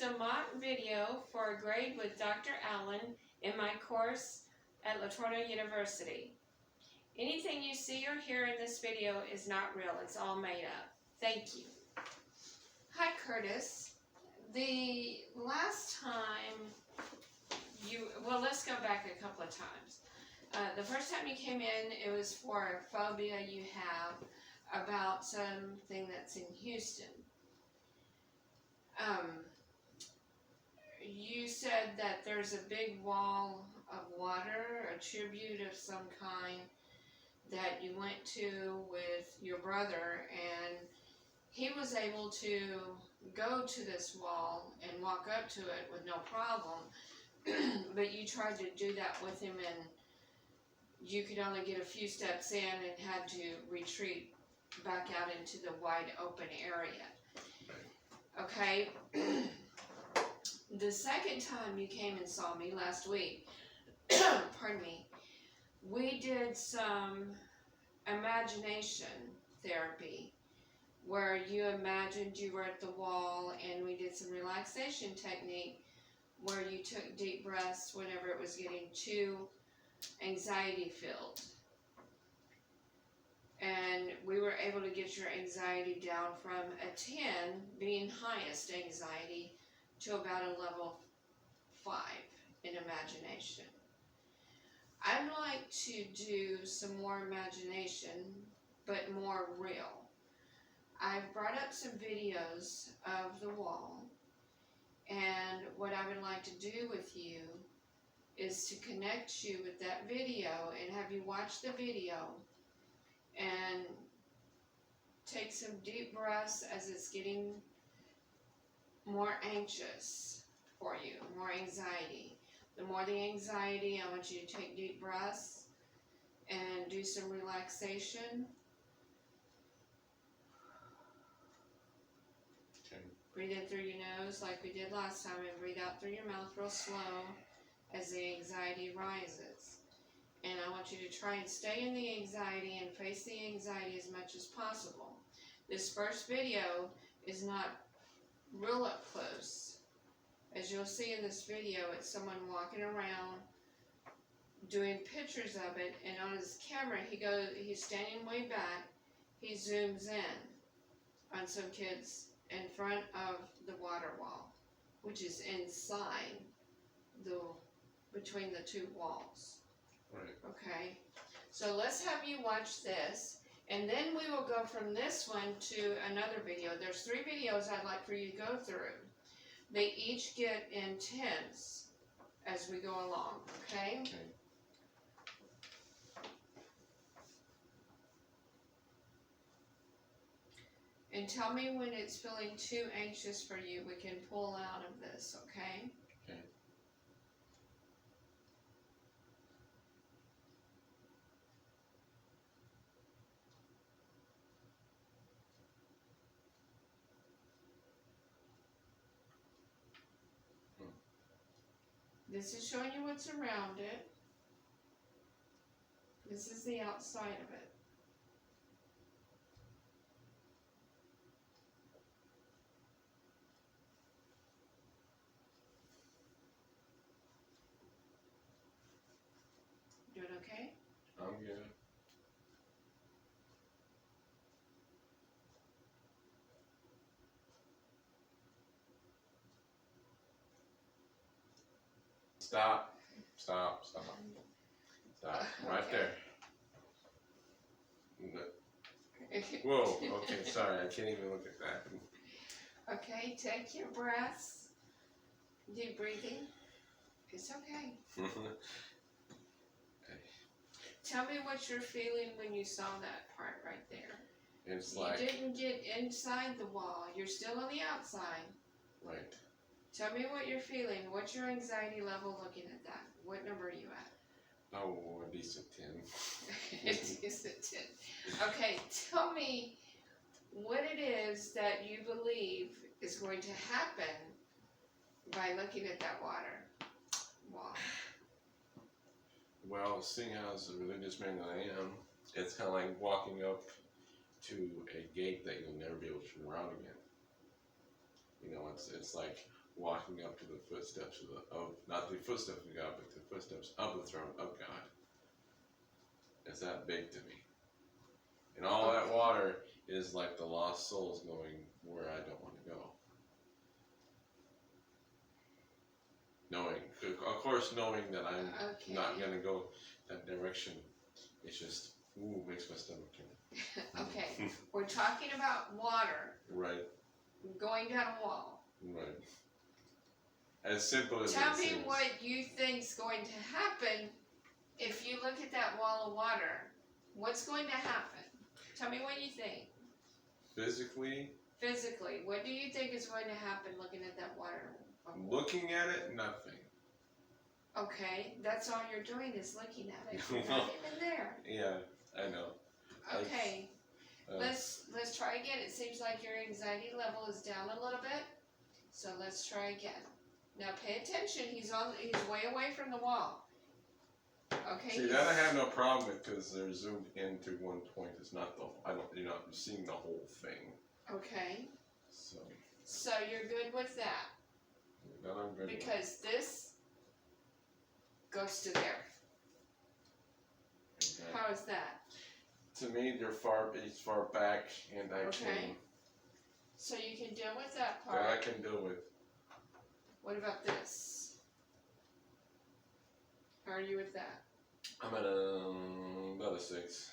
a mock video for a grade with Dr. Allen in my course at LaTourneau University. Anything you see or hear in this video is not real. It's all made up. Thank you. Hi, Curtis. The last time let's go back a couple of times. The first time you came in, it was for a phobia you have about something that's in Houston. You said that there's a big wall of water, a tribute of some kind, that you went to with your brother, and he was able to go to this wall and walk up to it with no problem, but you tried to do that with him, and you could only get a few steps in and had to retreat back out into the wide open area. Okay. The second time you came and saw me last week, pardon me, we did some imagination therapy where you imagined you were at the wall, and we did some relaxation technique where you took deep breaths whenever it was getting too anxiety filled. And we were able to get your anxiety down from a 10, being highest anxiety, to about a level 5 in imagination. I'd like to do some more imagination, but more real. I've brought up some videos of the wall, and what I would like to do with you is to connect you with that video and have you watch the video and take some deep breaths as it's getting more anxious for you, more anxiety. The more the anxiety, I want you to take deep breaths and do some relaxation. Okay. Breathe in through your nose like we did last time, and breathe out through your mouth real slow as the anxiety rises. And I want you to try and stay in the anxiety and face the anxiety as much as possible. This first video is not real up close. As you'll see in this video, it's someone walking around doing pictures of it, and on his camera he's standing way back, he zooms in on some kids in front of the water wall, which is inside between the two walls. Right. Okay, so let's have you watch this, and then we will go from this one to another video. There's 3 videos I'd like for you to go through. They each get intense as we go along, okay? Okay. And tell me when it's feeling too anxious for you. We can pull out of this, okay? Okay. This is showing you what's around it. This is the outside of it. Doing okay? I'm good. Stop. Stop. Stop. Stop. Right Okay. there. Whoa. Okay. Sorry. I can't even look at that. Okay, take your breaths. Deep breathing. It's okay. Tell me what you're feeling when you saw that part right there. It's You like. didn't get inside the wall. You're still on the outside. Right. Tell me what you're feeling. What's your anxiety level looking at that? What number are you at? Oh, a decent 10. It's a 10. Okay, tell me what it is that you believe is going to happen by looking at that water wall. Well, seeing as a religious man that I am, it's kind of like walking up to a gate that you'll never be able to turn around again. You know, it's like walking up to the footsteps of not the footsteps of God, but the footsteps of the throne of God. It's that big to me. And all that water is like the lost souls going where I don't want to go. Of course, knowing that I'm not going to go that direction, it's just, makes my stomach turn. Okay, we're talking about water. Right. Going down a wall. Right. As simple as Tell it me seems. what you think's going to happen if you look at that wall of water. What's going to happen? Tell me what you think. Physically, what do you think is going to happen looking at that water? looking at it, nothing. Okay, that's all you're doing is looking at it. You're not even there. Yeah, I know. Okay, let's try again. It seems like your anxiety level is down a little bit, so let's try again. Now pay attention. He's way away from the wall. Okay. See, that I have no problem with because they're zoomed into one point. It's not you're not seeing the whole thing. Okay. So you're good with that. That I'm good because this goes to there. with. Okay. How is that? To me, it's far back, and I can. So you can deal with that part. That I can deal with. What about this? How are you with that? I'm at about a 6,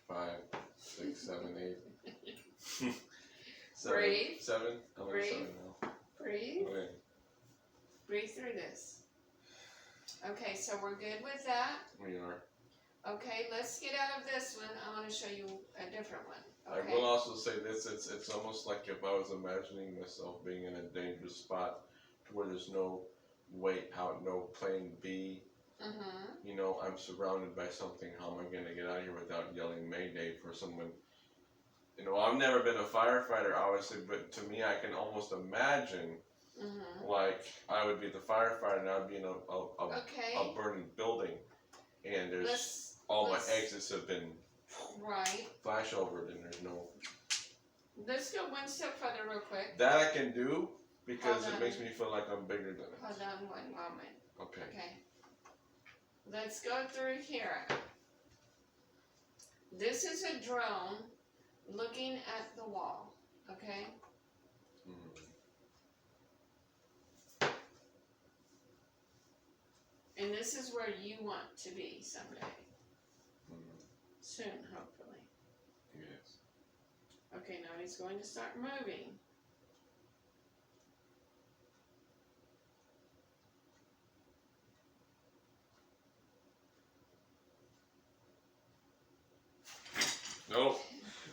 5, 6, 7, 8. 7, Breathe. 7. I'm at a 7 now. Breathe. Okay. Breathe through this. Okay, so we're good with that. We are. Okay, let's get out of this one. I want to show you a different one. Okay. I will also say this: it's almost like if I was imagining myself being in a dangerous spot, to where there's no way out, no plan B. Mm-hmm. You know, I'm surrounded by something. How am I going to get out of here without yelling Mayday for someone? You know, I've never been a firefighter, obviously, but to me, I can almost imagine, like, I would be the firefighter and I would be in a burning building, and all my exits have been flashovered, and there's no. Let's go one step further, real quick. That I can do because it makes me feel like I'm bigger than it. Hold on one moment. Okay. Let's go through here. This is a drone looking at the wall, okay? And this is where you want to be someday. Soon, hopefully. Yes. Okay, now he's going to start moving.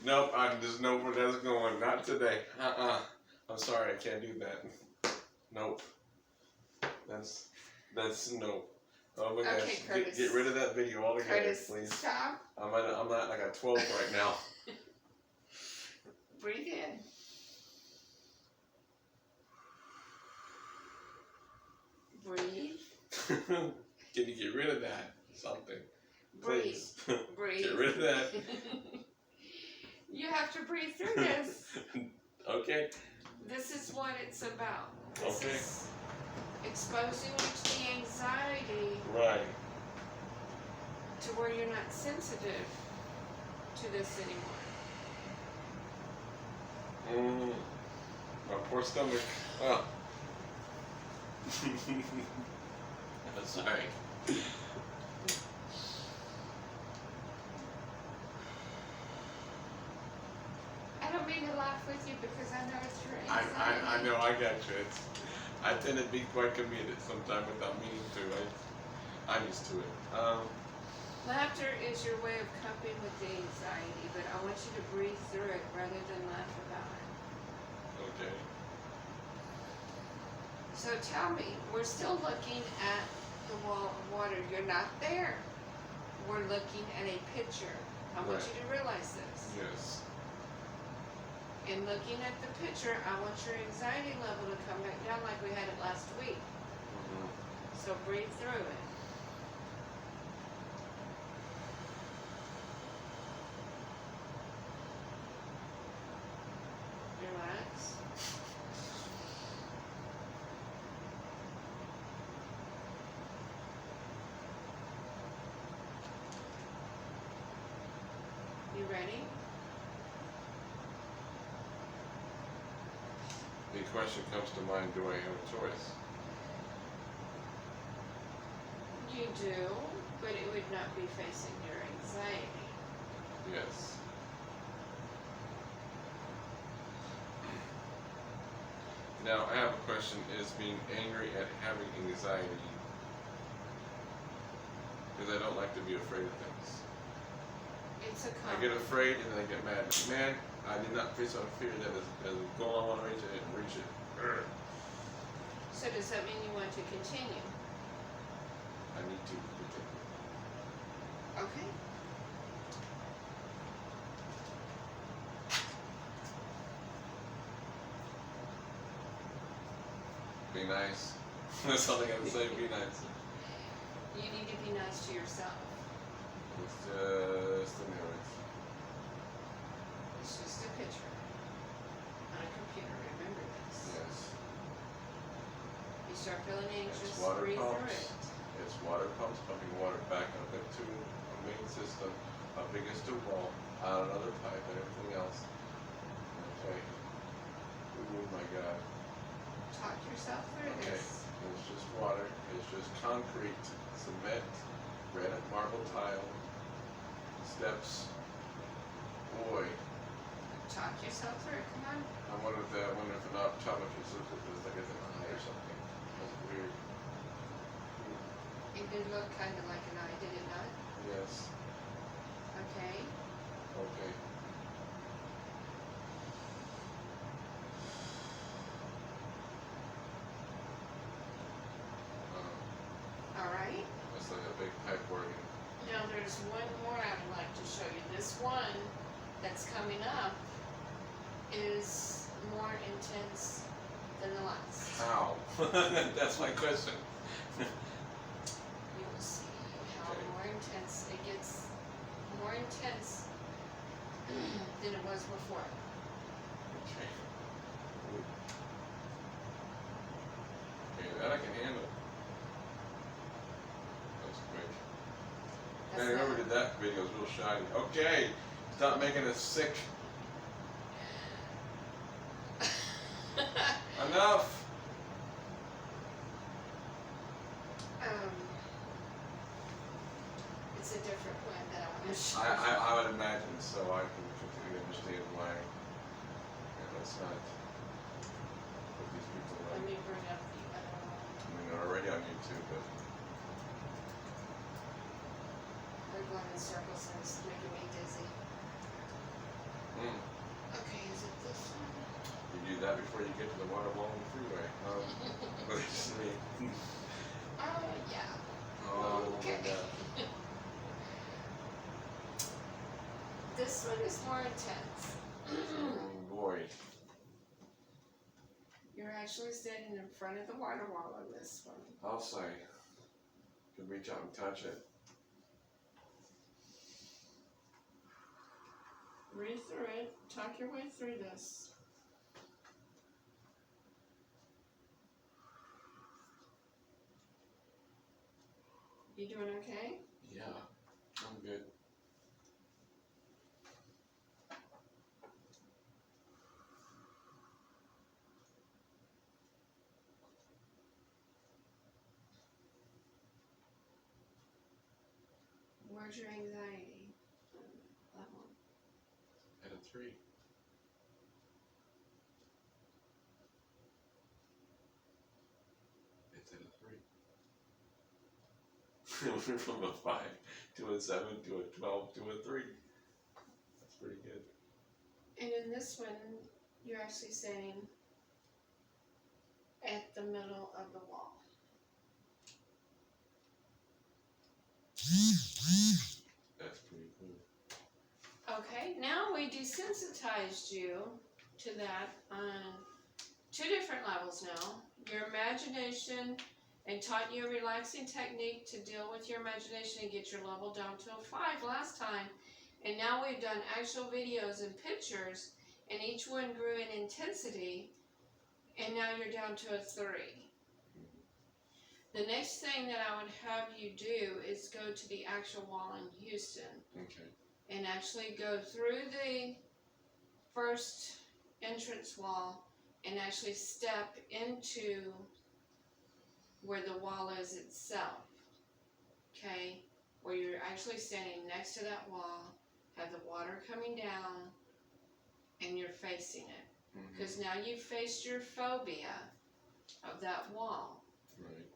Nope, I just know where that's going. Not today. I'm sorry, I can't do that. Nope. That's nope. Oh my gosh, Curtis. get rid of that video altogether, Curtis, please. Stop. I'm at like a 12 right now. Breathe in. Breathe. Can you get rid of that? Something. Breathe. Please. Breathe. Get rid of that. You have to breathe through this. Okay. This is what it's about. This Okay. is exposing you to the anxiety Right. to where you're not sensitive to this anymore. My poor stomach. Oh. I'm sorry. I don't mean to laugh with you because I know it's your anxiety. I know, I got you. I tend to be quite committed sometimes without meaning to. I'm used to it. Laughter is your way of coping with the anxiety, but I want you to breathe through it rather than laugh about it. Okay. So tell me, we're still looking at the wall of water. You're not there. We're looking at a picture. I want you to realize this. Yes. In looking at the picture, I want your anxiety level to come back down like we had it last week. So breathe through it. Relax. ready? The question comes to mind, do I have a choice? You do, but it would not be facing your anxiety. Yes. Now, I have a question. Is being angry at having anxiety, because I don't like to be afraid of things. It's a I get afraid and then I get mad. Man, I did not face on fear that is going on, I want to reach it, I didn't reach it. Urgh. So does that mean you want to continue? I need to continue. Okay. Be nice. That's all I gotta say, be nice. You need to be nice to yourself. It's just a mirror. It's just a picture on a computer. Remember this. Yes. You start feeling anxious, It's water breathe through pumps. it. It's water pumps pumping water back up into a main system, up against a wall, out another pipe, and everything else. Okay. Oh my God. Talk yourself through Okay. this. It's just water. It's just concrete, cement, granite marble tile, steps. Boy, Talk yourself through it. Come on. I wonder if an optometrist looks at this like it's an eye or something. That's weird. It did look kind of like an eye, did it not? Yes. Okay. Okay. All right. That's like a big pipe organ. Now there's one more I would like to show you. This one that's coming up is more intense than the last. How? That's my question. You'll see how Okay. more intense it gets, more intense than it was before. Okay. Okay, that I can handle. That's quick. That's Man, whoever did that video is real shoddy. Okay, stop making us sick. Enough. It's a different one that I want to show I would imagine so. I can completely understand why. Yeah, let's not put these people Let on. me bring up the other one. I mean, they're already on YouTube, but They're going in circles and it's making me dizzy. Okay, is it this one? you do that before you get to the Waterwall freeway. But it's me. Oh, yeah. Oh Okay. my God. This one is more intense. Oh boy. You're actually standing in front of the water wall on this one. I'll say. You can reach out and touch it. Breathe through it. Talk your way through this. You doing okay? Yeah, I'm good. Where's your anxiety? That one. At a 3. It's at a 3. It went from a 5 to a 7 to a 12 to a 3. That's pretty good. And in this one, you're actually standing at the middle of the wall. That's pretty cool. Okay, now we desensitized you to that on 2 different levels now. Your imagination, and taught you a relaxing technique to deal with your imagination and get your level down to a 5 last time. And now we've done actual videos and pictures, and each one grew in intensity, and now you're down to a 3. The next thing that I would have you do is go to the actual wall in Houston Okay. and actually go through the first entrance wall and actually step into where the wall is itself. Okay? Where you're actually standing next to that wall, have the water coming down, and you're facing it. Because now you've faced your phobia of that wall. Right.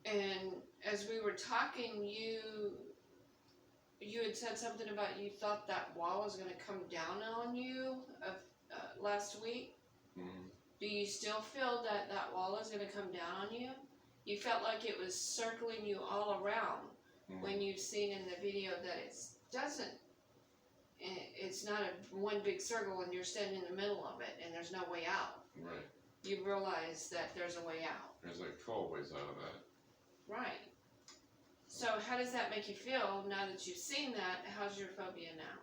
And as we were talking, you had said something about you thought that wall was going to come down on you last week. Mm-hmm. Do you still feel that that wall is going to come down on you? You felt like it was circling you all around when you've seen in the video that it doesn't. It's not a one big circle and you're standing in the middle of it and there's no way out. Right. You realize that there's a way out. There's like 12 ways out of that. Right. So how does that make you feel now that you've seen that? How's your phobia now?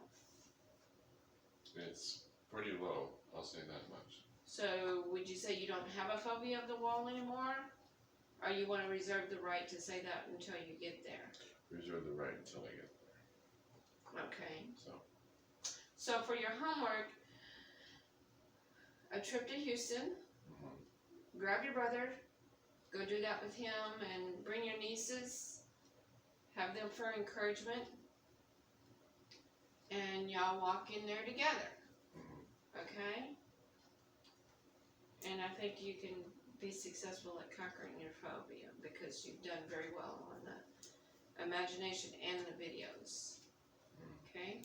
It's pretty low, I'll say that much. So would you say you don't have a phobia of the wall anymore? Or you want to reserve the right to say that until you get there? Reserve the right until I get there. Okay. So for your homework, a trip to Houston, grab your brother, go do that with him, and bring your nieces, have them for encouragement, and y'all walk in there together. Okay? And I think you can be successful at conquering your phobia because you've done very well on the imagination and the videos. Okay?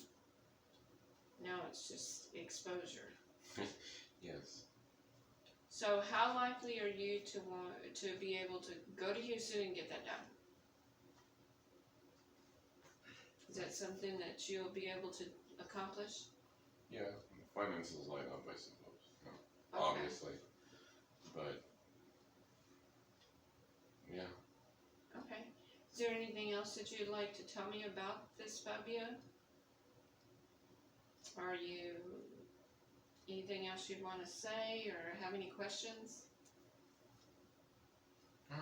Now it's just exposure. Yes. So how likely are you to want to be able to go to Houston and get that done? Is that something that you'll be able to accomplish? Yeah, finances line up, I suppose. No, Okay. obviously. But, yeah. Okay. Is there anything else that you'd like to tell me about this phobia? Are you anything else you'd want to say or have any questions? No.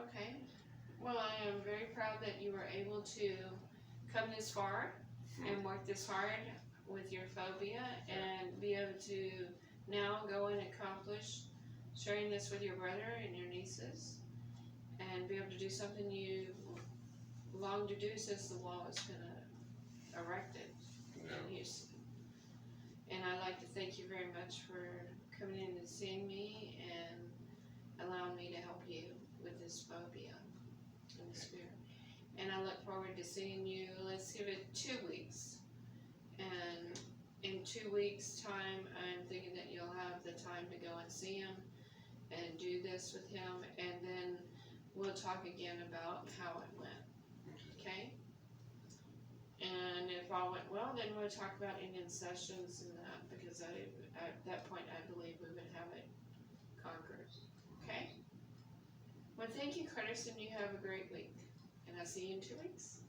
Okay. Well, I am very proud that you were able to come this far and work this hard with your phobia and be able to now go and accomplish sharing this with your brother and your nieces and be able to do something you longed to do since the wall has been erected in Houston. And I'd like to thank you very much for coming in and seeing me and allowing me to help you with this phobia in the spirit. And I look forward to seeing you. Let's give it 2 weeks. And in 2 weeks' time, I'm thinking that you'll have the time to go and see him and do this with him. And then we'll talk again about how it went. Okay? And if all went well, then we'll talk about Indian sessions and that, because at that point I believe we would have it conquered. Okay? Well, thank you, Curtis, and you have a great week. And I'll see you in 2 weeks.